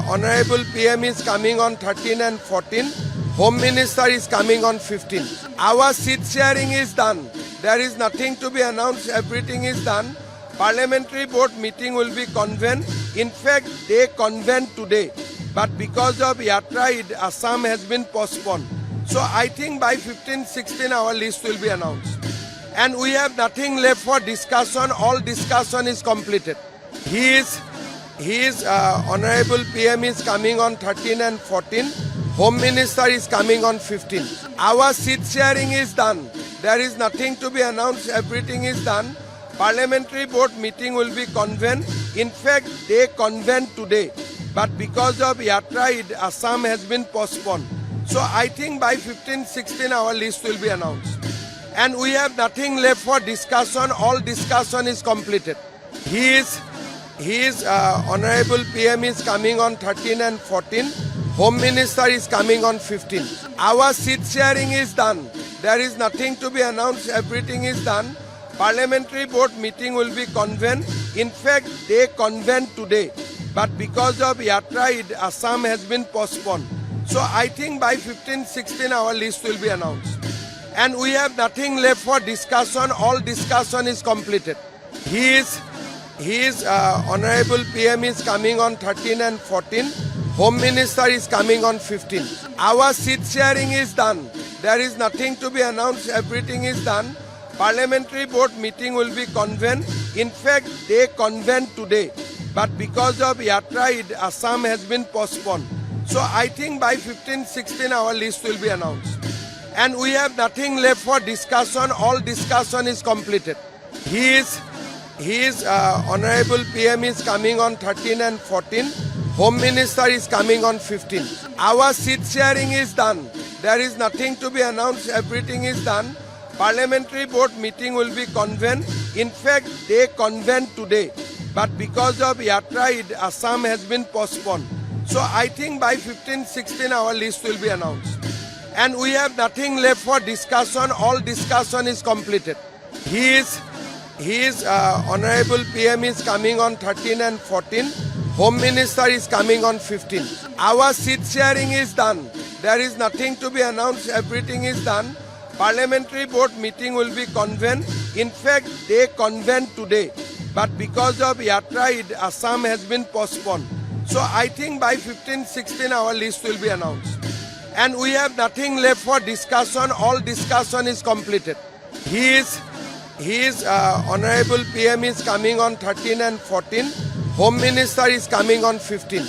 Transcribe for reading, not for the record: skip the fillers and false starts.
Honorable PM is coming on 13 and 14. Home Minister is coming on 15. Our seat sharing is done. There is nothing to be announced. Everything is done. Parliamentary board meeting will be convened. In fact, they convened today. But because of Yatra, Assam has been postponed. So I think by 15-16 our list will be announced. And we have nothing left for discussion. All discussion is completed. Honorable PM is coming on 13 and 14. Home Minister is coming on 15. Our seat sharing is done. There is nothing to be announced. Everything is done. Parliamentary board meeting will be convened. In fact, they convened today. But because of Yatra, Assam has been postponed. So I think by 15-16 our list will be announced. And we have nothing left for discussion. All discussion is completed. Honorable PM is coming on 13 and 14. Home Minister is coming on 15. Our seat sharing is done. There is nothing to be announced. Everything is done. Parliamentary board meeting will be convened. In fact, they convened today. But because of Yatra, Assam has been postponed. So I think by 15-16 our list will be announced. And we have nothing left for discussion. All discussion is completed. Honorable PM is coming on 13 and 14. Home Minister is coming on 15. Our seat sharing is done. There is nothing to be announced. Everything is done. Parliamentary board meeting will be convened. In fact, they convened today. But because of Yatra, Assam has been postponed. So I think by 15-16 our list will be announced. And we have nothing left for discussion. All discussion is completed. Honorable PM is coming on 13 and 14. Home Minister is coming on 15. Our seat sharing is done. There is nothing to be announced. Everything is done. Parliamentary board meeting will be convened. In fact, they convened today. But because of Yatra, Assam has been postponed. So I think by 15-16 our list will be announced. And we have nothing left for discussion. All discussion is completed. Honorable PM is coming on 13 and 14. Home Minister is coming on 15. Our seat sharing is done. There is nothing to be announced. Everything is done. Parliamentary board meeting will be convened. In fact, they convened today. But because of Yatra, Assam has been postponed. So I think by 15-16 our list will be announced. And we have nothing left for discussion. All discussion is completed. Honorable PM is coming on 13 and 14. Home Minister is coming on 15.